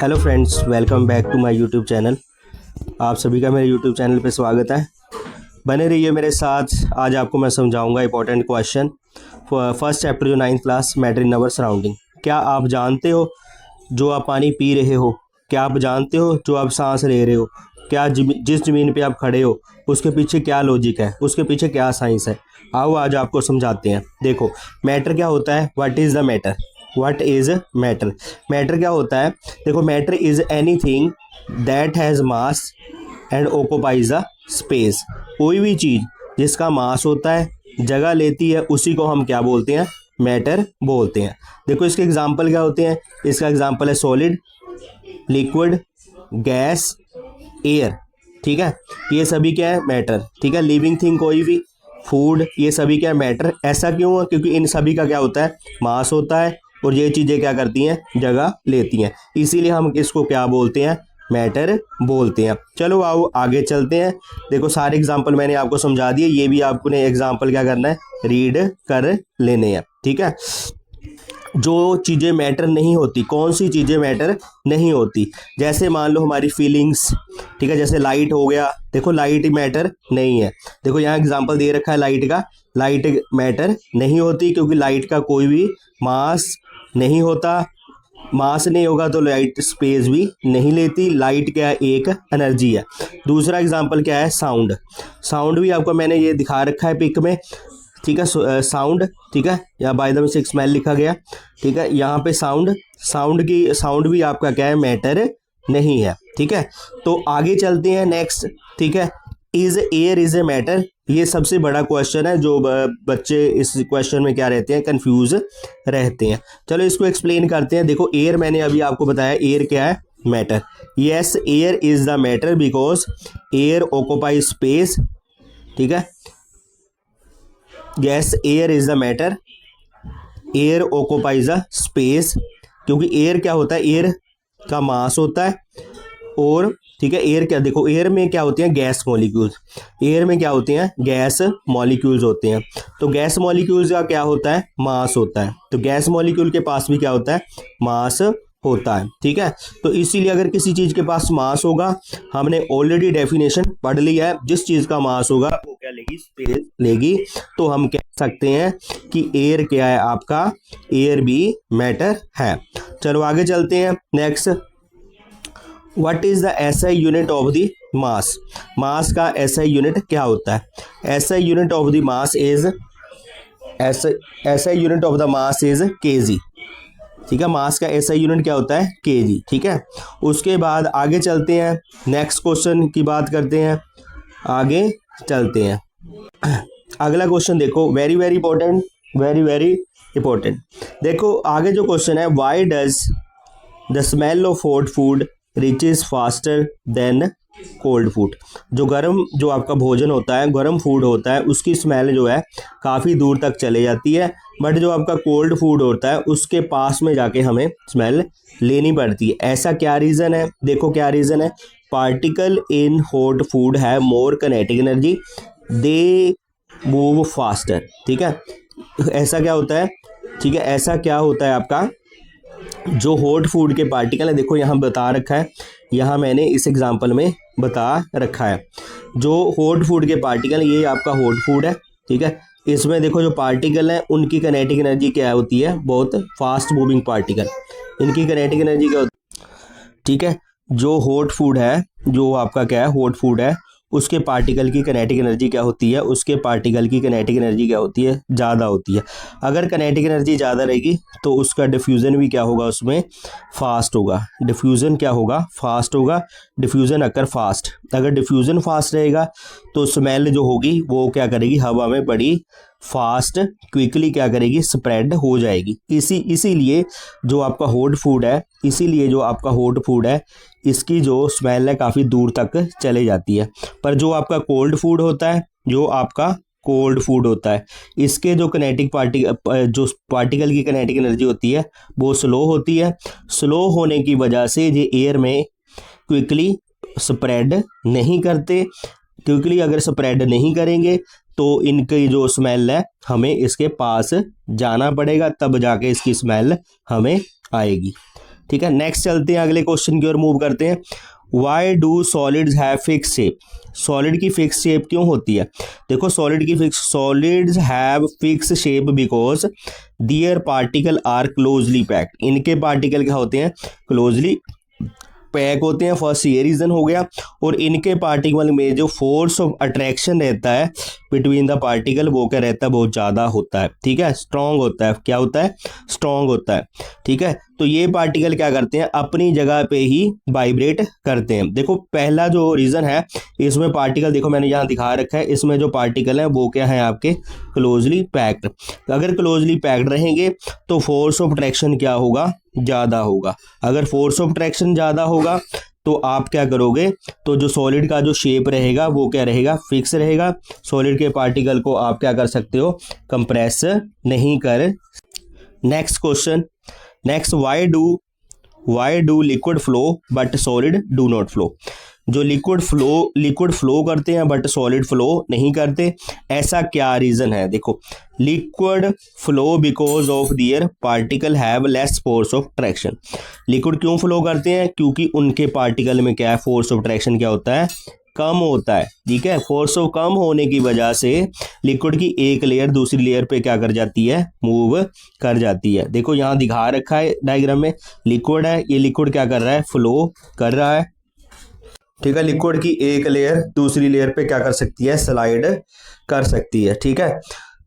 Hello friends, welcome back to my YouTube channel. आप सभी का मेरे यूट्यूब चैनल पे स्वागत है। बने रहिए मेरे साथ। आज आपको मैं समझाऊंगा इंपॉर्टेंट क्वेश्चन फर्स्ट चैप्टर जो 9th class matter in our surrounding. क्या आप जानते हो जो आप पानी पी रहे हो? क्या आप जानते हो जो आप सांस ले रहे हो? क्या जिस ज़मीन पे आप खड़े हो उसके पीछे क्या लॉजिक है, उसके पीछे क्या साइंस है? आओ आज आपको समझाते हैं। देखो, मैटर क्या होता है? What is the matter? What is matter? Matter क्या होता है? देखो, matter is anything that has mass and occupies the space. कोई भी चीज़ जिसका मास होता है, जगह लेती है, उसी को हम क्या बोलते हैं? मैटर बोलते हैं। देखो, इसके एग्जाम्पल क्या होते हैं? इसका एग्जाम्पल है सॉलिड, लिक्विड, गैस, एयर। ठीक है, ये सभी क्या है? मैटर। ठीक है, लिविंग थिंग कोई भी, फूड, ये सभी क्या है? मैटर। ऐसा क्यों है? क्योंकि इन सभी का क्या होता है? मास होता है, और ये चीज़ें क्या करती हैं? जगह लेती हैं। इसीलिए हम इसको क्या बोलते हैं? मैटर बोलते हैं। चलो आओ आगे चलते हैं। देखो, सारे एग्जाम्पल मैंने आपको समझा दिए, ये भी आपने एग्जाम्पल क्या करना है? रीड कर लेने हैं। ठीक है, जो चीज़ें मैटर नहीं होती, कौन सी चीज़ें मैटर नहीं होती? जैसे मान लो हमारी फीलिंग्स। ठीक है, जैसे लाइट हो गया। देखो, लाइट मैटर नहीं है। देखो, यहाँ एग्जांपल दे रखा है लाइट का। लाइट मैटर नहीं होती क्योंकि लाइट का कोई भी मास नहीं होता। मास नहीं होगा तो लाइट स्पेस भी नहीं लेती। लाइट क्या है? एक एनर्जी है। दूसरा एग्जांपल क्या है? साउंड। साउंड भी आपको मैंने ये दिखा रखा है पिक में। ठीक है, साउंड। ठीक है, यहाँ बाय द वे स्मेल लिखा गया। ठीक है, यहाँ पे साउंड भी आपका क्या है? मैटर नहीं है। ठीक है, तो आगे चलते हैं नेक्स्ट। ठीक है, is air is a matter? ये सबसे बड़ा क्वेश्चन है, जो बच्चे इस क्वेश्चन में क्या रहते हैं? कंफ्यूज रहते हैं। चलो इसको एक्सप्लेन करते हैं। देखो, एयर मैंने अभी आपको बताया, एयर क्या है? Matter. Yes, air is the matter because air occupy space. ठीक है, gas air is the matter, air occupies the space. क्योंकि एयर क्या होता है? एयर का मास होता है। और ठीक है, एयर क्या, देखो एयर में क्या होते हैं? Gas molecules. एयर में क्या होते हैं? गैस मॉलिक्यूल्स होते हैं। तो गैस मॉलिक्यूल्स का क्या होता है? मास होता है। तो गैस मॉलिक्यूल के पास भी क्या होता है? मास होता है। ठीक है, तो इसीलिए अगर किसी चीज के पास मास होगा, हमने ऑलरेडी डेफिनेशन पढ़ लिया है, जिस चीज का मास होगा वो क्या लेगी? स्पेस लेगी। तो हम कह सकते हैं कि एयर क्या है आपका? एयर भी मैटर है। चलो आगे चलते हैं next. What is the SI unit of the mass? Mass का एसआई यूनिट क्या होता है? SI unit of the mass is SI unit of the mass is KG. ठीक है, मास का एसआई यूनिट क्या होता है? केजी। ठीक है, उसके बाद आगे चलते हैं, नेक्स्ट क्वेश्चन की बात करते हैं। आगे चलते हैं। अगला क्वेश्चन देखो, very very important, very very important. देखो आगे जो क्वेश्चन है, why does the smell of hot food reaches faster than cold food? जो आपका भोजन होता है, गर्म फूड होता है, उसकी स्मेल जो है काफ़ी दूर तक चले जाती है। बट जो आपका कोल्ड फूड होता है उसके पास में जाके हमें स्मेल लेनी पड़ती है। ऐसा क्या रीज़न है? देखो क्या रीज़न है। पार्टिकल इन हॉट फूड है मोर kinetic energy, they move faster. ठीक है, ऐसा क्या होता है? ठीक है, ऐसा क्या होता है आपका? जो हॉट फूड के पार्टिकल है, देखो यहाँ बता रखा है, यहाँ मैंने इस एग्जांपल में बता रखा है। जो हॉट फूड के पार्टिकल, ये आपका हॉट फूड है। ठीक है, इसमें देखो जो पार्टिकल है उनकी काइनेटिक एनर्जी क्या होती है? बहुत फास्ट मूविंग पार्टिकल, इनकी काइनेटिक एनर्जी क्या होती है? ठीक है, जो हॉट फूड है, जो आपका क्या है? हॉट फूड है, उसके पार्टिकल की काइनेटिक एनर्जी क्या होती है? उसके पार्टिकल की काइनेटिक एनर्जी क्या होती है? ज़्यादा होती है। अगर काइनेटिक एनर्जी ज़्यादा रहेगी तो उसका डिफ्यूज़न भी क्या होगा? उसमें फास्ट होगा। डिफ्यूज़न क्या होगा? फास्ट होगा। डिफ्यूज़न अकर फास्ट। अगर डिफ्यूज़न फास्ट रहेगा तो स्मेल जो होगी वो क्या करेगी? हवा में बड़ी फास्ट क्विकली क्या करेगी? स्प्रेड हो जाएगी। इसीलिए जो आपका हॉट फूड है, इसकी जो स्मेल है काफ़ी दूर तक चले जाती है। पर जो आपका कोल्ड फूड होता है, इसके जो पार्टिकल की काइनेटिक एनर्जी होती है वो स्लो होती है। स्लो होने की वजह से ये एयर में क्विकली स्प्रेड नहीं करते। क्विकली अगर स्प्रेड नहीं करेंगे तो इनकी जो स्मेल है हमें इसके पास जाना पड़ेगा, तब जाके इसकी स्मेल हमें आएगी। ठीक है, नेक्स्ट चलते हैं अगले क्वेश्चन की ओर मूव करते हैं। Why do solids have fix shape? Solid की फिक्स शेप क्यों होती है? देखो solids have fix shape because their particle are closely packed. इनके पार्टिकल क्या होते हैं? क्लोजली पैक होते हैं। फर्स्ट ये रीजन हो गया। और इनके पार्टिकल में जो फोर्स ऑफ अट्रैक्शन रहता है बिटवीन द पार्टिकल वो क्या रहता है? बहुत ज़्यादा होता है। ठीक है, स्ट्रॉन्ग होता है। क्या होता है? स्ट्रॉन्ग होता है। ठीक है, तो ये पार्टिकल क्या करते हैं? अपनी जगह पे ही वाइब्रेट करते हैं। देखो पहला जो रीज़न है इसमें पार्टिकल, देखो मैंने यहाँ दिखा रखा है, इसमें जो पार्टिकल है वो क्या है? आपके क्लोजली पैक्ड। अगर क्लोजली पैक्ड रहेंगे तो फोर्स ऑफ अट्रैक्शन क्या होगा? ज़्यादा होगा। अगर फोर्स ऑफ अट्रैक्शन ज़्यादा होगा तो आप क्या करोगे? तो जो सॉलिड का जो शेप रहेगा वो क्या रहेगा? फिक्स रहेगा। सॉलिड के पार्टिकल को आप क्या कर सकते हो? कंप्रेस नहीं कर। Next question, next, why do liquid flow but solid do not flow? जो लिक्विड फ्लो करते हैं बट सॉलिड फ्लो नहीं करते, ऐसा क्या रीज़न है? देखो liquid flow because of their particle have less force of attraction. Liquid क्यों फ्लो करते हैं? क्योंकि उनके पार्टिकल में क्या है? फोर्स ऑफ अट्रैक्शन क्या होता है? कम होता है। ठीक है, फोर्स ऑफ कम होने की वजह से लिक्विड की एक लेयर दूसरी लेयर पे क्या कर जाती है? मूव कर जाती है। देखो यहाँ दिखा रखा है डायग्राम में, लिक्विड है, ये लिक्विड क्या कर रहा है? फ्लो कर रहा है। ठीक है, लिक्विड की एक लेयर दूसरी लेयर पे क्या कर सकती है? स्लाइड कर सकती है। ठीक है,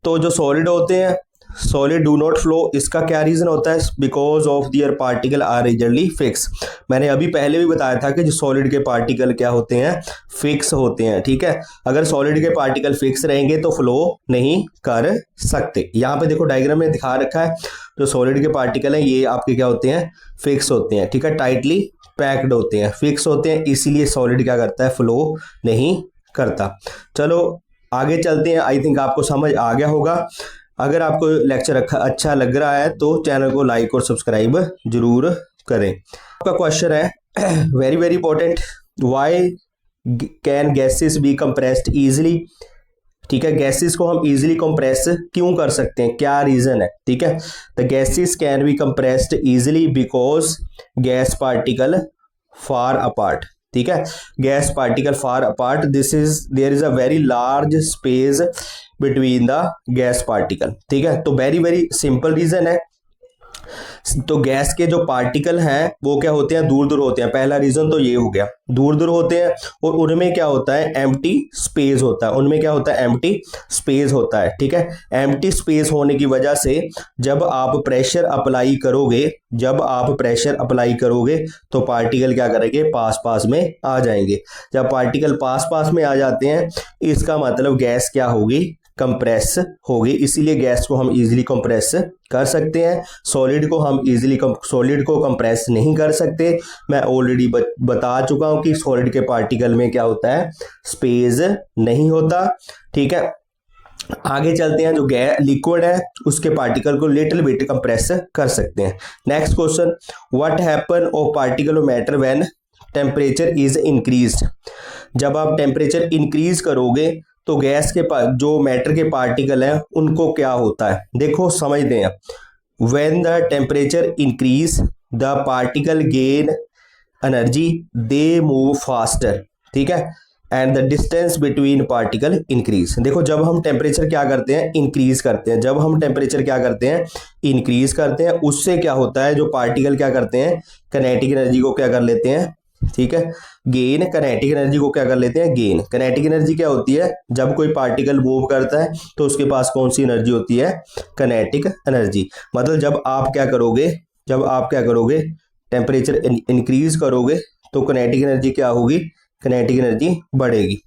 तो जो सॉलिड होते हैं, सॉलिड डू नॉट फ्लो, इसका क्या रीज़न होता है? Because of their particle are rigidly fix. मैंने अभी पहले भी बताया था कि जो सॉलिड के पार्टिकल क्या होते हैं? फिक्स होते हैं। ठीक है, अगर सॉलिड के पार्टिकल फिक्स रहेंगे तो फ्लो नहीं कर सकते। यहाँ पे देखो डायग्राम में दिखा रखा है, जो सॉलिड के पार्टिकल हैं ये आपके क्या होते हैं? फिक्स होते हैं। ठीक है, टाइटली पैक्ड होते हैं, फिक्स होते हैं, इसीलिए सॉलिड क्या करता है? फ्लो नहीं करता। चलो आगे चलते हैं। आई थिंक आपको समझ आ गया होगा। अगर आपको लेक्चर अच्छा लग रहा है तो चैनल को लाइक और सब्सक्राइब जरूर करें। आपका क्वेश्चन है very very important, why can gases B compressed easily? ठीक है, गैसेस को हम इजीली कंप्रेस क्यों कर सकते हैं? क्या रीजन है? ठीक है, the gases can be compressed easily because gas particle far apart. ठीक है, gas particle far apart, there is a very large space between the gas particle. ठीक है, तो वेरी वेरी सिंपल रीजन है। तो गैस के जो पार्टिकल हैं वो क्या होते हैं? दूर दूर होते हैं। पहला रीजन तो ये हो गया, दूर दूर होते हैं और उनमें क्या होता है? एम्प्टी स्पेस होता है। उनमें क्या होता है? एम्प्टी स्पेस होता है। ठीक है, एम्प्टी स्पेस होने की वजह से जब आप प्रेशर अप्लाई करोगे तो पार्टिकल क्या करेंगे? पास पास में आ जाएंगे। जब पार्टिकल पास पास में आ जाते हैं इसका मतलब गैस क्या होगी? कंप्रेस होगी। इसीलिए गैस को हम इजीली कंप्रेस कर सकते हैं। सॉलिड को कंप्रेस नहीं कर सकते। मैं ऑलरेडी बता चुका हूं कि सॉलिड के पार्टिकल में क्या होता है? स्पेस नहीं होता। ठीक है, आगे चलते हैं। जो लिक्विड है उसके पार्टिकल को लिटिल बिट कंप्रेस कर सकते हैं। Next question, what happen of particle of matter when temperature is increased? जब आप टेम्परेचर इंक्रीज करोगे तो गैस के पास जो मैटर के पार्टिकल हैं उनको क्या होता है? देखो समझते हैं। When the temperature increase the particle gain energy, they move faster. ठीक है, and the distance between particle increase. देखो जब हम टेम्परेचर क्या करते हैं? इंक्रीज करते हैं। जब हम टेम्परेचर क्या करते हैं? इंक्रीज करते हैं। उससे क्या होता है? जो पार्टिकल क्या करते हैं? कनेटिक एनर्जी को क्या कर लेते हैं? ठीक है, गेन। कनेटिक एनर्जी को क्या कर लेते हैं? गेन। कनेटिक एनर्जी क्या होती है? जब कोई पार्टिकल मूव करता है तो उसके पास कौन सी एनर्जी होती है? Kinetic energy. मतलब जब आप क्या करोगे? टेम्परेचर इंक्रीज करोगे तो कनेटिक एनर्जी क्या होगी? कनेटिक एनर्जी बढ़ेगी।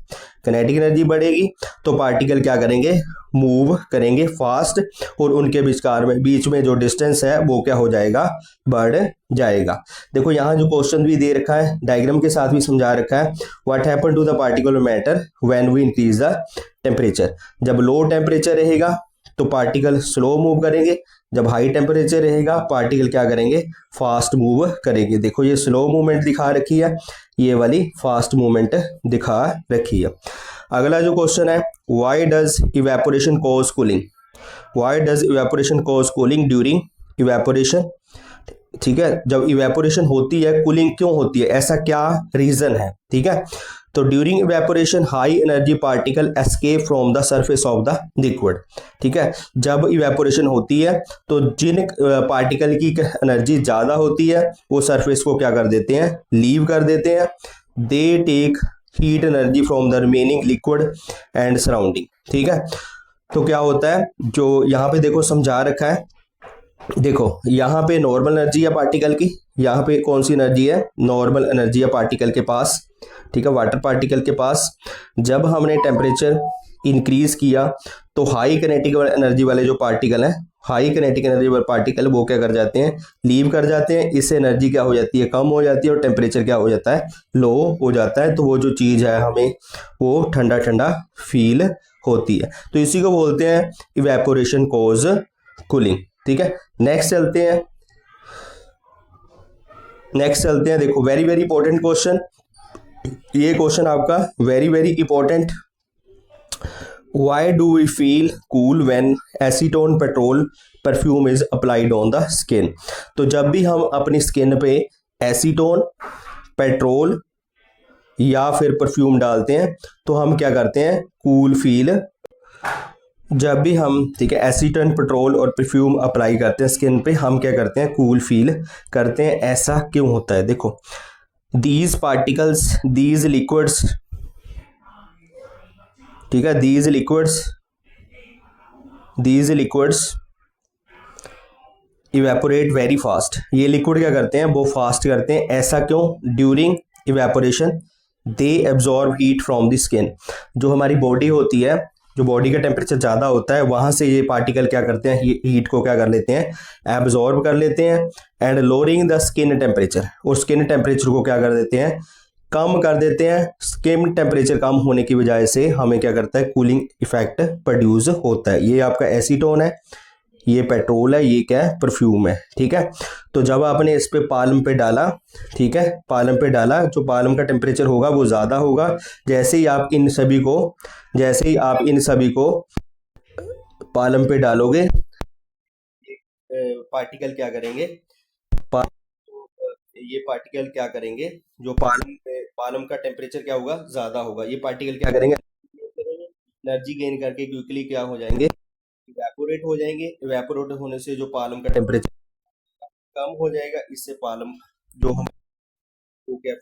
कनेटिक एनर्जी बढ़ेगी तो पार्टिकल क्या करेंगे? मूव करेंगे फास्ट, और उनके बीच में जो डिस्टेंस है वो क्या हो जाएगा? बढ़ जाएगा। देखो यहाँ जो क्वेश्चन भी दे रखा है डायग्राम के साथ भी समझा रखा है। What happen to the particle matter when we increase the temperature? जब लो टेम्परेचर रहेगा तो पार्टिकल स्लो मूव करेंगे। जब हाई टेम्परेचर रहेगा पार्टिकल क्या करेंगे? फास्ट मूव करेंगे। देखो ये स्लो मूवमेंट दिखा रखी है, ये वाली फास्ट मूवमेंट दिखा रखी है। अगला जो क्वेश्चन है, why does evaporation cause cooling? Why does evaporation cause cooling during evaporation? ठीक है, जब इवेपोरेशन होती है कूलिंग क्यों होती है, ऐसा क्या रीजन है, ठीक है। तो during evaporation high energy particle escape from the surface of the liquid, ठीक है। जब इवेपोरेशन होती है तो जिन पार्टिकल की एनर्जी ज़्यादा होती है वो सरफेस को क्या कर देते हैं, लीव कर देते हैं। They take heat energy from the remaining liquid and surrounding, ठीक है। तो क्या होता है, जो यहाँ पे देखो समझा रखा है, देखो यहाँ पे नॉर्मल एनर्जी है पार्टिकल की, यहाँ पे कौन सी एनर्जी है, नॉर्मल एनर्जी है पार्टिकल के पास, ठीक है, वाटर पार्टिकल के पास। जब हमने टेम्परेचर इंक्रीज किया तो हाई कनेटिक एनर्जी वाले जो पार्टिकल हैं, हाई कनेटिक एनर्जी वाले पार्टिकल वो क्या कर जाते हैं, लीव कर जाते हैं। इससे एनर्जी क्या हो जाती है, कम हो जाती है और टेम्परेचर क्या हो जाता है, लो हो जाता है। तो वो जो चीज़ है हमें वो ठंडा ठंडा फील होती है। तो इसी को बोलते हैं इवेपोरेशन कॉज कूलिंग, ठीक है। नेक्स्ट चलते हैं, देखो वेरी वेरी इंपॉर्टेंट क्वेश्चन, ये क्वेश्चन आपका very very important. Why do we feel cool when acetone petrol perfume is applied on the skin. तो जब भी हम अपनी स्किन पे एसीटोन, पेट्रोल या फिर परफ्यूम डालते हैं तो हम क्या करते हैं, कूल फील। जब भी हम, ठीक है, एसीटोन, पेट्रोल और परफ्यूम अप्लाई करते हैं स्किन पे, हम क्या करते हैं, कूल फील करते हैं। ऐसा क्यों होता है, देखो दीज पार्टिकल्स, दीज लिक्विड्स, ठीक है, these liquids evaporate very fast. ये लिक्विड क्या करते हैं, वो फास्ट करते हैं। ऐसा क्यों, during evaporation they absorb heat from the skin. जो हमारी बॉडी होती है, जो बॉडी का टेम्परेचर ज़्यादा होता है वहाँ से ये पार्टिकल क्या करते हैं, हीट को क्या कर लेते हैं, एब्जॉर्ब कर लेते हैं। And lowering the skin temperature, और स्किन टेम्परेचर को क्या कर देते हैं, कम कर देते हैं। स्किन टेम्परेचर कम होने की वजह से हमें क्या करता है, कूलिंग इफेक्ट प्रोड्यूस होता है। ये आपका एसीटोन है, ये पेट्रोल है, ये क्या है, परफ्यूम है, ठीक है। तो जब आपने इस पे पाल्म पे डाला, ठीक है, पाल्म पे डाला, जो पाल्म का टेम्परेचर होगा वो ज़्यादा होगा। जैसे ही आप इन सभी को, जैसे ही आप इन सभी को पाल्म पे डालोगे, पार्टिकल क्या करेंगे, पा, ये पार्टिकल क्या करेंगे, जो पाल्म पे, पाल्म का टेम्परेचर क्या होगा, ज़्यादा होगा, ये पार्टिकल क्या करेंगे, एनर्जी गेन करके क्विकली क्या हो जाएंगे, इवेपोरेट हो जाएंगे। इवेपोरेट होने से जो पालम का टेम्परेचर कम हो जाएगा, इससे पालम जो हम वो क्या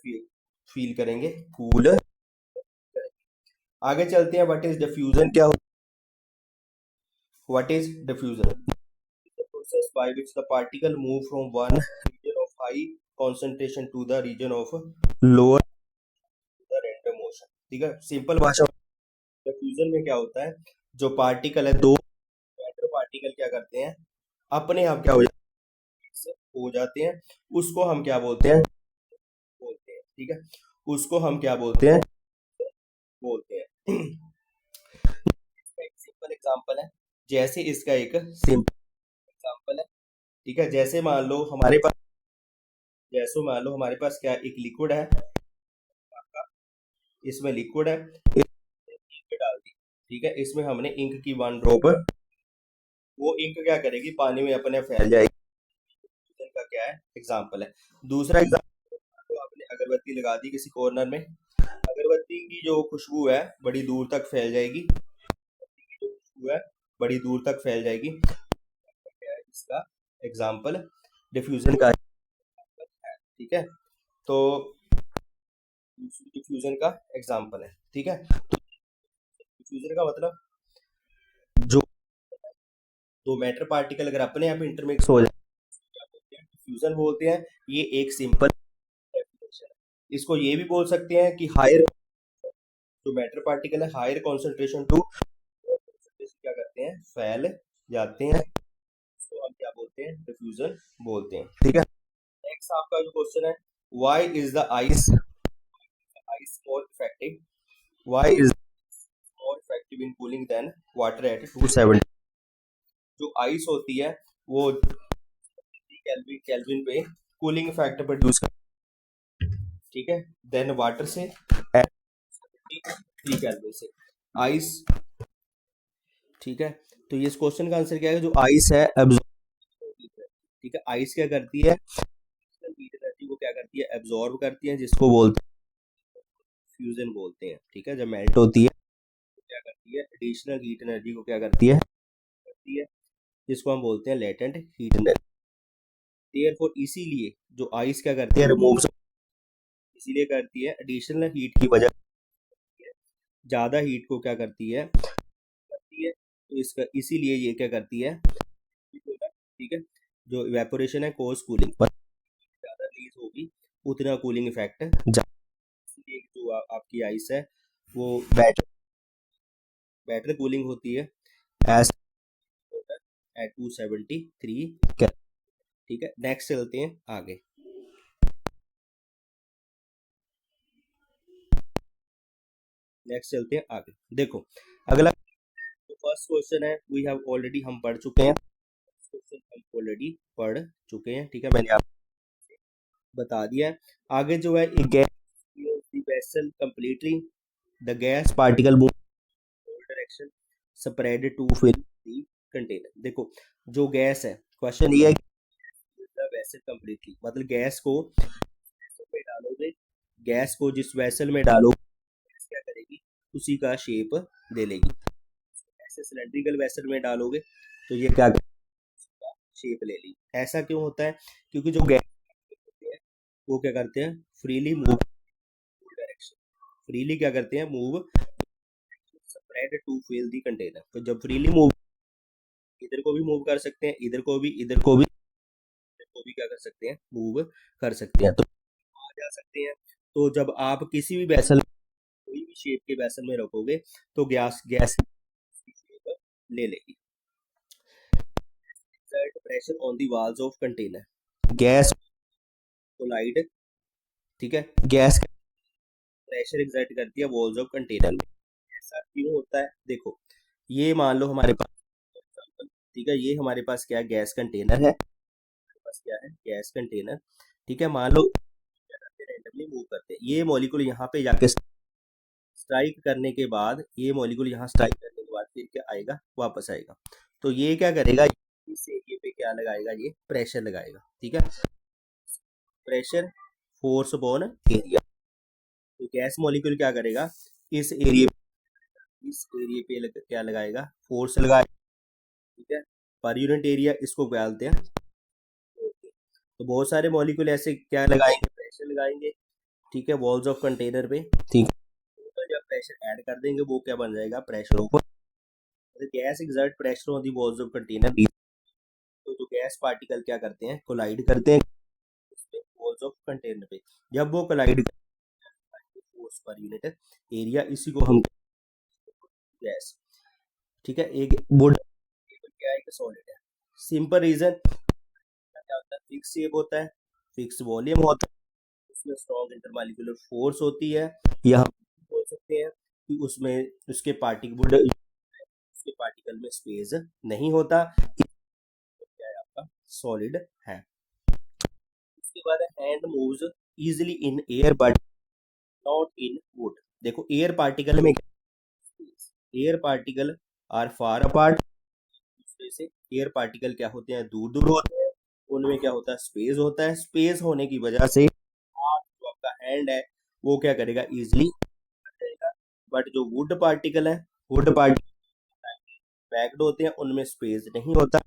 फील करेंगे, कूल। आगे चलते हैं, व्हाट इज डिफ्यूजन, क्या हो, what is diffusion, process by which the particle move from one region of high concentration to the region of lower random motion, ठीक है। सिंपल भाषा, डिफ्यूजन में क्या होता है, जो पार्टिकल है, दो मैटर पार्टिकल क्या करते हैं, अपने आप क्या हो जाते हैं, उसको हम क्या बोलते हैं, ठीक है, उसको हम क्या बोलते हैं एक सिंपल एग्जांपल है, जैसे इसका एक सिंपल एग्जांपल है, ठीक है। जैसे मान लो हमारे पास क्या एक लिक्विड है, इसमें लिक्विड है, इसमें इंक डाल दी, ठीक है, इसमें हमने इंक की वन ड्रॉप, वो इंक क्या करेगी, पानी में अपने फैल जाएगी। का क्या है, एग्जांपल है। दूसरा एग्जांपल, तो आपने अगरबत्ती लगा दी किसी कॉर्नर में, अगरबत्ती की जो खुशबू है बड़ी दूर तक फैल जाएगी, जो खुशबू है बड़ी दूर तक फैल जाएगी, क्या है इसका एग्जाम्पल, डिफ्यूजन का है, ठीक है। तो डिफ्यूजन का एग्जाम्पल है, ठीक है। तो डिफ्यूजन का मतलब, जो दो मैटर पार्टिकल अगर अपने आप इंटरमिक्स हो जाए क्या बोलते हैं, डिफ्यूजन बोलते हैं। ये एक सिंपल डेफिनेशन है। इसको ये भी बोल सकते हैं कि हायर, जो मैटर पार्टिकल है हायर कॉन्सेंट्रेशन टू क्या करते हैं, फैल जाते हैं, इसको हम क्या बोलते हैं, डिफ्यूजन बोलते हैं, ठीक है। नेक्स्ट आपका जो क्वेश्चन है, why is the ice more effective, why is more effective in cooling then water at 270। जो आइस होती है वो केल्विन केल्विन पे कूलिंग इफेक्ट प्रोड्यूस कर, ठीक है, देन वाटर से at 3 केल्विन से, आइस, ठीक है। तो ये इस क्वेश्चन का आंसर क्या है, जो आइस है ठीक है। आइस क्या करती है, हीट एनर्जी को क्या करती है, एब्जॉर्ब करती है, जिसको बोलते हैं फ्यूजन बोलते हैं। ठीक है, जब मेल्ट होती है तो क्या करती है, एडिशनल हीट एनर्जी को क्या करती है, जिसको हम बोलते हैं लेटेंट हीट एनर्जी। देयरफॉर इसीलिए जो आइस क्या करती है, रिमूव इसीलिए करती है एडिशनल हीट की वजह से, ज्यादा हीट को क्या करती है तो इसका इसीलिए ये क्या करती है, ठीक है, जो इवेपोरेशन है कोस कूलिंग पर ज्यादा रिलीज होगी उतना कूलिंग इफेक्ट इसलिए जो आपकी आइस है वो बेटर कूलिंग होती है एज एट 273। ठीक है, नेक्स्ट चलते हैं आगे। देखो अगला तो फर्स्ट क्वेश्चन है वी हैव ऑलरेडी हम पढ़ चुके हैं, क्वेश्चन हम ऑलरेडी पढ़ चुके हैं। ठीक है, मैंने आपको बता दिया है। आगे जो है gas vessel completely the gas particle move direction spread to fill the container. देखो जो गैस है, क्वेश्चन ये है द वेसल कंप्लीटली मतलब गैस को में डालोगे, गैस को जिस वेसल में डालोगे गैस क्या करेगी, उसी का शेप दे लेगी। ऐसे सिलेंड्रिकल वेसल में डालोगे तो ये क्या शेप ले ली। ऐसा क्यों होता है, क्योंकि जो गैस होते हैं वो क्या करते हैं, फ्रीली मूव डायरेक्शन, फ्रीली क्या करते हैं, move spread to fill the container. तो जब फ्रीली मूव, इधर को भी मूव कर सकते हैं, इधर को भी क्या कर सकते हैं, मूव कर सकते हैं, तो आ जा सकते हैं। तो जब आप किसी भी वैसल कोई भी शेप के वैसल में रखोगे तो गैस गैस की शेप ले लेगी। Pressure on the walls of container, gas collide, ठीक है, गैस प्रेशर एग्जर्ट करती है वॉल्स ऑफ कंटेनर में। ऐसा क्यों होता है, देखो ये मान लो हमारे पास, ठीक है, ये हमारे पास क्या है, गैस कंटेनर है, हमारे पास क्या है, गैस कंटेनर। ठीक है, मान लो रैंडमली मूव करते हैं, ये मॉलिक्यूल यहाँ पे जाके स्ट्राइक करने के बाद, ये मॉलिक्यूल यहाँ स्ट्राइक करने के बाद फिर क्या आएगा, वापस आएगा। तो ये क्या करेगा, इस एरिया पे क्या लगाएगा, ये प्रेशर लगाएगा। ठीक है, प्रेशर फोर्स अपॉन एरिया। तो गैस मॉलिक्यूल क्या करेगा, इस एरिया क्या लगाएगा, फोर्स लगाएगा। ठीक है, पर यूनिट एरिया इसको बोलते हैं। तो बहुत सारे मॉलिक्यूल ऐसे क्या लगाएंगे, प्रेशर लगाएंगे। ठीक है, वॉल्स ऑफ कंटेनर पे। ठीक है, तो जब प्रेशर ऐड कर देंगे वो क्या बन जाएगा, प्रेशर ऊपर, gas exert pressure on the walls of container. तो जो गैस पार्टिकल क्या करते हैं, कोलाइड करते हैं वॉल्स ऑफ कंटेनर पे। जब वो collide force per unit area, इसी को हम गैस। ठीक है, एक वुड क्या है, एक सॉलिड है। सिंपल रीजन क्या होता है, फिक्स शेप होता है, फिक्स वॉल्यूम होता है, उसमें स्ट्रॉन्ग इंटरमॉलिक्यूलर फोर्स होती है, या हम बोल सकते हैं कि उसमें उसके पार्टिकल में स्पेस नहीं होता, क्या है आपका सॉलिड है। उसके बाद hand moves easily in air but not in wood. देखो एयर पार्टिकल में, air particle are far apart, दूसरे से एयर पार्टिकल क्या होते हैं, दूर दूर होते हैं, उनमें क्या होता है, स्पेस होता है। स्पेस होने की वजह से आप जो आपका हैंड है वो क्या करेगा, इजिली करेगा। बट जो वुड पार्टिकल है, वुड पार्टिकल पैक्ड होते हैं, उनमें स्पेस नहीं होता,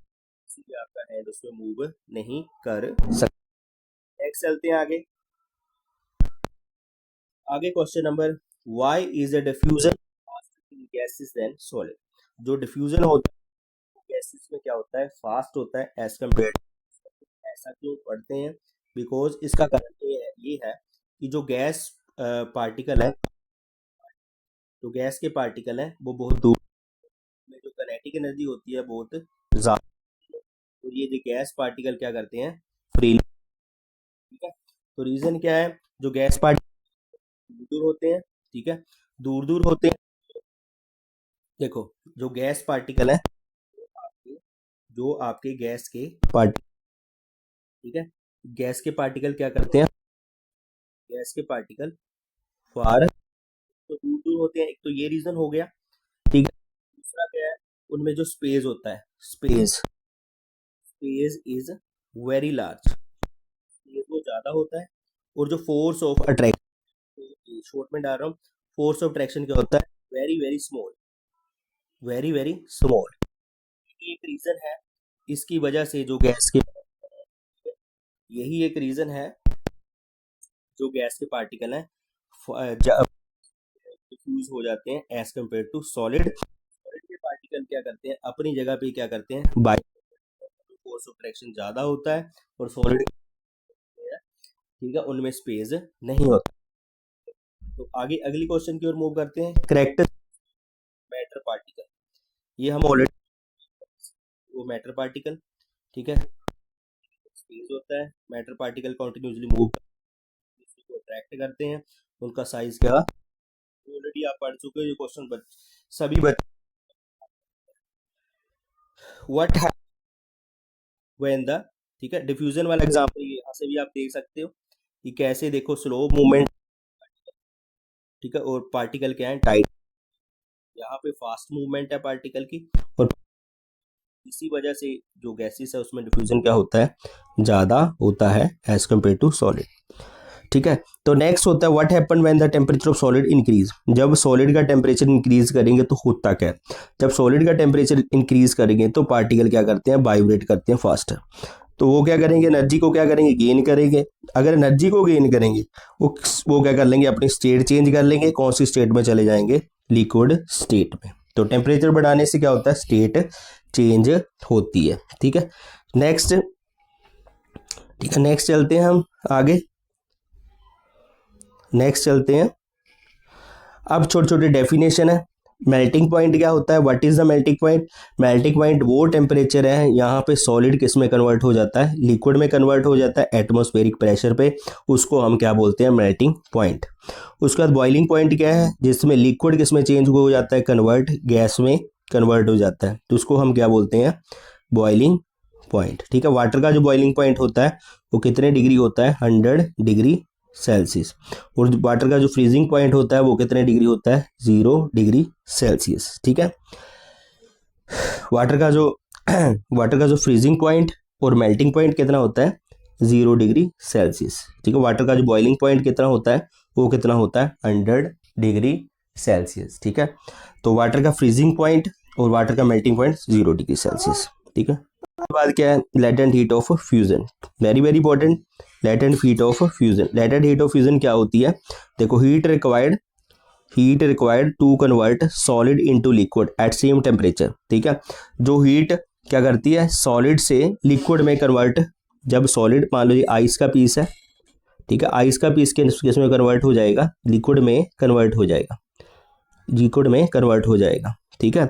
इसलिए आपका हैंड उसमें मूव नहीं कर सकता। नेक्स्ट चलते हैं आगे। आगे question number, why is a diffusion in gases then solid. जो डिफ्यूजन होता है गैसेस में क्या होता है, फास्ट होता है एज कम्पेयर। ऐसा क्यों पढ़ते हैं, बिकॉज इसका कारण ये है कि जो गैस पार्टिकल है, जो गैस के पार्टिकल है वो बहुत दूर में, जो काइनेटिक एनर्जी होती है बहुत ज्यादा, तो ये जो गैस पार्टिकल क्या करते हैं, फ्रीली। ठीक है, तो रीजन क्या है, जो गैस पार्टिकल दूर दूर होते हैं। ठीक है, दूर दूर होते हैं। देखो जो गैस पार्टिकल है, जो आपके गैस के पार्टिकल, ठीक है, गैस के पार्टिकल क्या करते हैं, गैस के पार्टिकल फार तो दूर दूर होते हैं, एक तो ये रीजन हो गया। ठीक है, दूसरा क्या है, उनमें जो स्पेस होता है, space space is very large, वो ज़्यादा होता है, और जो फोर्स ऑफ अट्रैक्शन, शॉर्ट में डाल रहा हूँ, फोर्स ऑफ अट्रैक्शन क्या होता है, very very small, very very small. एक रीज़न है इसकी वजह से जो गैस के, यही एक रीज़न है जो गैस के पार्टिकल हैं डिफ्यूज हो जाते हैं as compare to solid. Solid के पार्टिकल क्या करते हैं, अपनी जगह पे क्या करते हैं, बाय फोर्स ऑफ अट्रैक्शन ज़्यादा होता है, और सॉलिड, ठीक है, उनमें स्पेस नहीं होता। तो आगे अगली क्वेश्चन की ओर मूव करते हैं, करेक्ट मैटर पार्टिकल। ये हम ऑलरेडी, वो मैटर पार्टिकल, ठीक है, स्पेस होता है, मैटर पार्टिकल कंटिन्यूसली मूव को अट्रैक्ट करते हैं, उनका साइज क्या, ऑलरेडी आप पढ़ चुके हो ये क्वेश्चन, सभी बच्चे, व्हाट व्हेन द, ठीक है, डिफ्यूजन वाला एग्जांपल यहाँ से भी आप देख सकते हो कि कैसे, देखो स्लो मूवमेंट, ठीक है, और पार्टिकल क्या है, टाइट, यहाँ पे फास्ट मूवमेंट है पार्टिकल की, और इसी वजह से जो गैसेस है उसमें डिफ्यूजन क्या होता है, ज़्यादा होता है एज कम्पेयर टू सॉलिड, ठीक है। तो नेक्स्ट होता है what happen when the temperature of solid increase. जब सॉलिड का टेम्परेचर इंक्रीज करेंगे तो होता क्या है, जब सॉलिड का टेम्परेचर इंक्रीज करेंगे तो पार्टिकल क्या करते हैं, वाइब्रेट करते हैं फास्टर। तो वो क्या करेंगे, एनर्जी को क्या करेंगे, गेन करेंगे। अगर एनर्जी को गेन करेंगे, वो क्या कर लेंगे, अपनी स्टेट चेंज कर लेंगे, कौन सी स्टेट में चले जाएंगे, लिक्विड स्टेट में। तो टेम्परेचर बढ़ाने से क्या होता है, स्टेट चेंज होती है, ठीक है। नेक्स्ट, ठीक है, नेक्स्ट चलते हैं हम आगे, नेक्स्ट चलते हैं। अब छोटे छोटे डेफिनेशन है। मेल्टिंग पॉइंट क्या होता है, what is the melting point. Melting point वो टेम्परेचर है यहाँ पे सॉलिड किस में कन्वर्ट हो जाता है, लिक्विड में कन्वर्ट हो जाता है एटमॉस्फेरिक प्रेशर पे, उसको हम क्या बोलते हैं, मेल्टिंग पॉइंट। उसके बाद बॉइलिंग पॉइंट क्या है, जिसमें लिक्विड किस में चेंज हो जाता है, कन्वर्ट, गैस में कन्वर्ट हो जाता है, तो उसको हम क्या बोलते हैं, बॉइलिंग पॉइंट, ठीक है। वाटर का जो बॉइलिंग पॉइंट होता है वो कितने डिग्री होता है, 100 डिग्री सेल्सियस। और वाटर का जो फ्रीजिंग पॉइंट होता है वो कितने डिग्री होता है, 0 डिग्री सेल्सियस, ठीक है। वाटर का जो वाटर का जो फ्रीजिंग पॉइंट और मेल्टिंग पॉइंट कितना होता है, 0 डिग्री सेल्सियस, ठीक है। वाटर का जो बॉइलिंग पॉइंट कितना होता है, वो कितना होता है, 100 डिग्री सेल्सियस, ठीक है। तो वाटर का फ्रीजिंग पॉइंट और वाटर का मेल्टिंग पॉइंट 0 डिग्री सेल्सियस, ठीक है। उसके बाद क्या है, latent heat of fusion, very very important. Latent heat of fusion, latent heat of fusion क्या होती है, देखो, heat required to convert solid into liquid at same temperature, ठीक है। जो हीट क्या करती है, सॉलिड से लिक्विड में कन्वर्ट, जब सॉलिड, मान लो ये आइस का पीस है, ठीक है, आइस का पीस किस में कन्वर्ट हो जाएगा, लिक्विड में कन्वर्ट हो जाएगा, लिक्विड में कन्वर्ट हो जाएगा, ठीक है।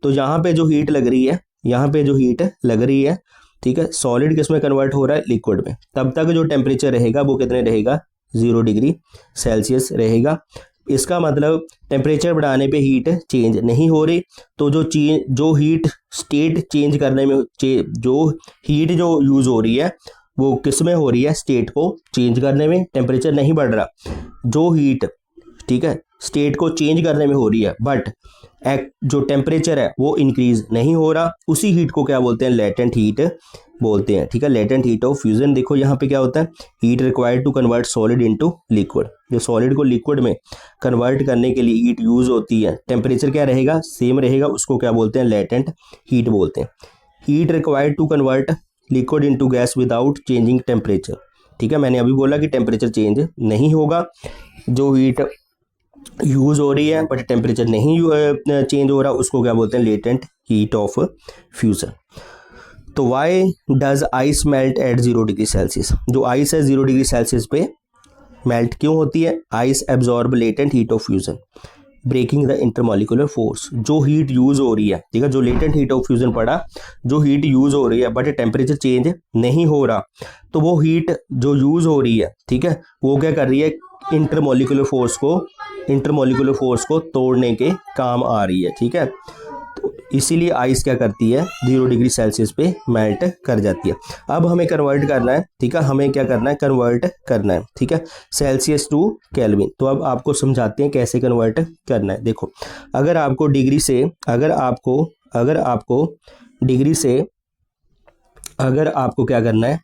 तो यहाँ पे जो हीट लग रही है, यहाँ पे जो हीट लग रही है, ठीक है, सॉलिड किस में कन्वर्ट हो रहा है, लिक्विड में, तब तक जो टेम्परेचर रहेगा वो कितने रहेगा, 0 डिग्री सेल्सियस रहेगा। इसका मतलब टेम्परेचर बढ़ाने पे हीट चेंज नहीं हो रही, तो जो हीट स्टेट चेंज करने में, जो हीट जो यूज़ हो रही है वो किस में हो रही है, स्टेट को चेंज करने में, टेम्परेचर नहीं बढ़ रहा, जो हीट, ठीक है, स्टेट को चेंज करने में हो रही है, बट जो टेम्परेचर है वो इंक्रीज नहीं हो रहा, उसी हीट को क्या बोलते हैं, लेटेंट हीट बोलते हैं, ठीक है। लेटेंट हीट ऑफ फ्यूजन, देखो यहाँ पे क्या होता है, heat required to convert solid into liquid, जो सॉलिड को लिक्विड में कन्वर्ट करने के लिए हीट यूज होती है, टेम्परेचर क्या रहेगा, सेम रहेगा, उसको क्या बोलते हैं, लेटेंट हीट बोलते हैं। Heat required to convert liquid into gas without changing temperature, ठीक है, मैंने अभी बोला कि टेम्परेचर चेंज नहीं होगा, जो हीट यूज हो रही है बट टेम्परेचर नहीं चेंज हो रहा, उसको क्या बोलते हैं, लेटेंट हीट ऑफ फ्यूजन। तो why does ice melt at 0 degree Celsius, जो आइस है 0 डिग्री सेल्सियस पे मेल्ट क्यों होती है, ice absorb latent heat of fusion breaking the intermolecular force. जो हीट यूज हो रही है, ठीक है, जो लेटेंट हीट ऑफ फ्यूजन पड़ा, जो हीट यूज हो रही है बट टेम्परेचर चेंज नहीं हो रहा, तो वो हीट जो यूज हो रही है, ठीक है, वो क्या कर रही है, इंटरमॉलिक्यूलर फोर्स को तोड़ने के काम आ रही है, ठीक है। तो इसीलिए आइस क्या करती है, 0 डिग्री सेल्सियस पे मेल्ट कर जाती है। अब हमें कन्वर्ट करना है, ठीक है, हमें क्या करना है, कन्वर्ट करना है, ठीक है, सेल्सियस टू केल्विन। तो अब आपको समझाते हैं कैसे कन्वर्ट करना है। देखो, अगर आपको डिग्री से, अगर आपको क्या करना है,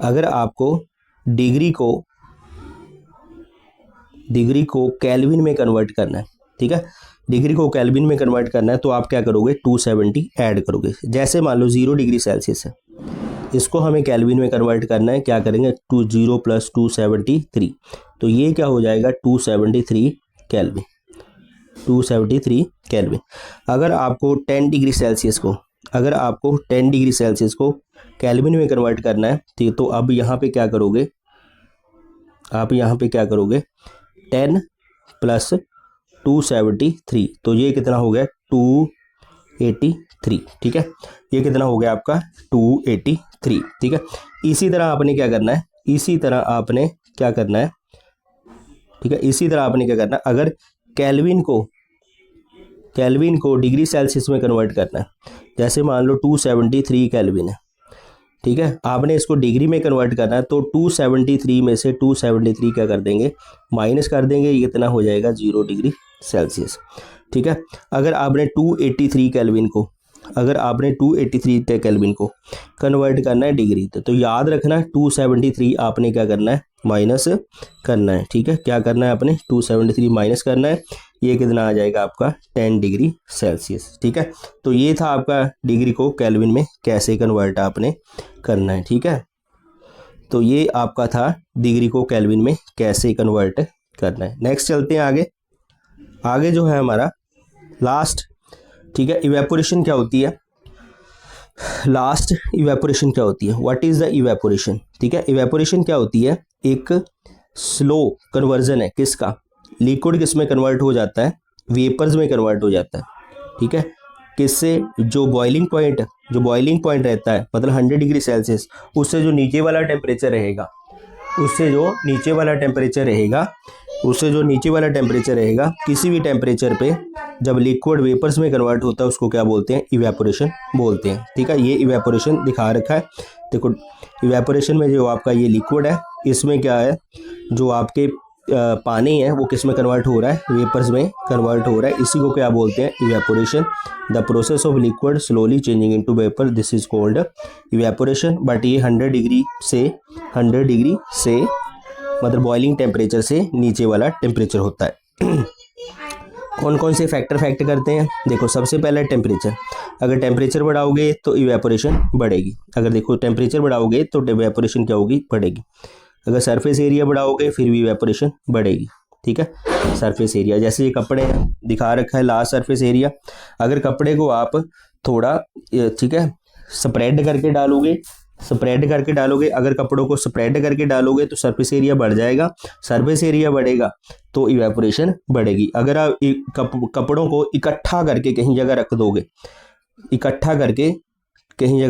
अगर आपको डिग्री को केल्विन में कन्वर्ट करना है, ठीक है, डिग्री को केल्विन में कन्वर्ट करना है, तो आप क्या करोगे, 270 ऐड करोगे। जैसे मान लो 0 डिग्री सेल्सियस है, इसको हमें केल्विन में कन्वर्ट करना है, क्या करेंगे, 20 + 273, तो ये क्या हो जाएगा, 273 केल्विन, 273 केल्विन। अगर आपको 10 डिग्री सेल्सियस को केल्विन में कन्वर्ट करना है, ठीक, तो अब यहाँ पे क्या करोगे, आप यहाँ पे क्या करोगे, 10 + 273, तो ये कितना हो गया, 283, ठीक है, ये कितना हो गया आपका, 283, ठीक है। इसी तरह आपने क्या करना है, ठीक है, इसी तरह आपने क्या करना है, अगर केल्विन को डिग्री सेल्सियस में कन्वर्ट करना है, जैसे मान लो 273 केल्विन है, ठीक है, आपने इसको डिग्री में कन्वर्ट करना है, तो 273 में से 273 क्या कर देंगे, माइनस कर देंगे, ये कितना हो जाएगा, 0 डिग्री सेल्सियस, ठीक है। अगर आपने 283 केल्विन को कन्वर्ट करना है डिग्री, तो याद रखना 273 आपने क्या करना है, माइनस करना है, ठीक है, क्या करना है आपने, 273 माइनस करना है, ये कितना आ जाएगा आपका, 10 डिग्री सेल्सियस, ठीक है। तो ये था आपका डिग्री को केल्विन में कैसे कन्वर्ट आपने करना है, ठीक है। तो ये आपका था डिग्री को केल्विन में कैसे कन्वर्ट करना है। नेक्स्ट चलते हैं आगे जो है हमारा लास्ट, ठीक है, इवेपोरेशन क्या होती है, व्हाट इज द इवेपोरेशन, ठीक है। इवेपोरेशन क्या होती है, एक स्लो कन्वर्जन है, किसका, लिक्विड किस में कन्वर्ट हो जाता है, वेपर्स में कन्वर्ट हो जाता है, ठीक है, किससे, जो बॉइलिंग पॉइंट रहता है, मतलब 100 डिग्री सेल्सियस, उससे जो नीचे वाला टेम्परेचर रहेगा, किसी भी टेम्परेचर पे जब लिक्विड वेपर्स में कन्वर्ट होता है, उसको क्या बोलते हैं, इवेपोरेशन बोलते हैं, ठीक है। ये इवेपोरेशन दिखा रखा है, देखो इवेपोरेशन में जो आपका ये लिक्विड है, इसमें क्या है, जो आपके पानी है वो किस में कन्वर्ट हो रहा है, वेपर्स में कन्वर्ट हो रहा है, इसी को क्या बोलते हैं, evaporation. The process of liquid slowly changing into vapour, this is called evaporation. But ये 100 डिग्री से मतलब बॉइलिंग टेम्परेचर से नीचे वाला टेम्परेचर होता है। कौन कौन से फैक्टर करते हैं, देखो सबसे पहला टेम्परेचर, अगर टेम्परेचर बढ़ाओगे तो इवेपोरेशन बढ़ेगी, अगर देखो टेम्परेचर बढ़ाओगे तो इवेपोरेशन क्या होगी, बढ़ेगी। अगर सरफेस एरिया बढ़ाओगे फिर भी इवेपोरेशन बढ़ेगी, ठीक है। सरफेस एरिया, जैसे ये कपड़े हैं, दिखा रखा है लास्ट सरफेस एरिया, अगर कपड़े को आप थोड़ा, ठीक है, स्प्रेड करके डालोगे, अगर कपड़ों को स्प्रेड करके डालोगे तो सरफेस एरिया बढ़ जाएगा, सरफेस एरिया बढ़ेगा तो इवेपोरेशन बढ़ेगी। अगर आप कपड़ों को इकट्ठा करके कहीं जगह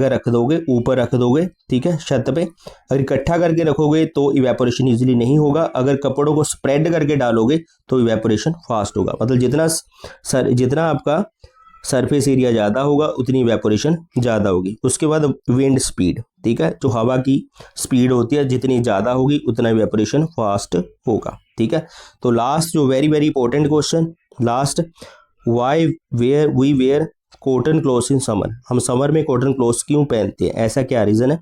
रख दोगे, ऊपर रख दोगे, ठीक है, छत पे, अगर इकट्ठा करके रखोगे तो इवेपोरेशन इजीली नहीं होगा, अगर कपड़ों को स्प्रेड करके डालोगे तो इवेपोरेशन फास्ट होगा, मतलब जितना आपका सरफेस एरिया ज़्यादा होगा उतनी इवेपोरेशन ज़्यादा होगी। उसके बाद विंड स्पीड, ठीक है, जो हवा की स्पीड होती है जितनी ज़्यादा होगी उतना इवेपोरेशन फास्ट होगा, ठीक है। तो लास्ट जो very very important question, last, we wear cotton clothes in summer, हम समर में कॉटन क्लोथ्स क्यों पहनते हैं, ऐसा क्या रीज़न है।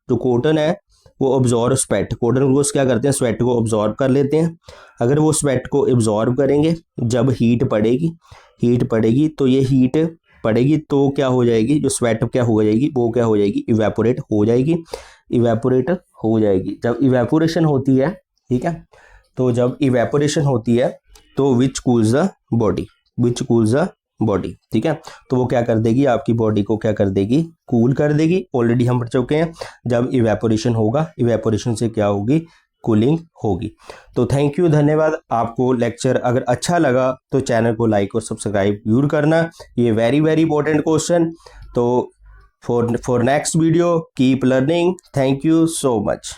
जो कॉटन है वो ऑब्जॉर्व स्वेट, कॉटन क्लोथ्स क्या करते हैं, स्वेट को ऑब्जॉर्व कर लेते हैं। अगर वो स्वेट को ऑब्जॉर्व करेंगे, जब हीट पड़ेगी तो ये हीट पड़ेगी तो क्या हो जाएगी, जो स्वेट क्या हो जाएगी, वो क्या हो जाएगी, इवेपोरेट हो जाएगी। जब इवेपोरेशन होती है, ठीक है, तो जब इवेपोरेशन होती है तो विच कूल्स द बॉडी, ठीक है, तो वो क्या कर देगी, आपकी बॉडी को क्या कर देगी, कूल कर देगी। ऑलरेडी हम पढ़ चुके हैं, जब इवेपोरेशन होगा, इवेपोरेशन से क्या होगी, कूलिंग होगी। तो थैंक यू, धन्यवाद। आपको लेक्चर अगर अच्छा लगा तो चैनल को लाइक और सब्सक्राइब जरूर करना, ये वेरी वेरी इंपॉर्टेंट क्वेश्चन। तो for next video keep learning, thank you so much.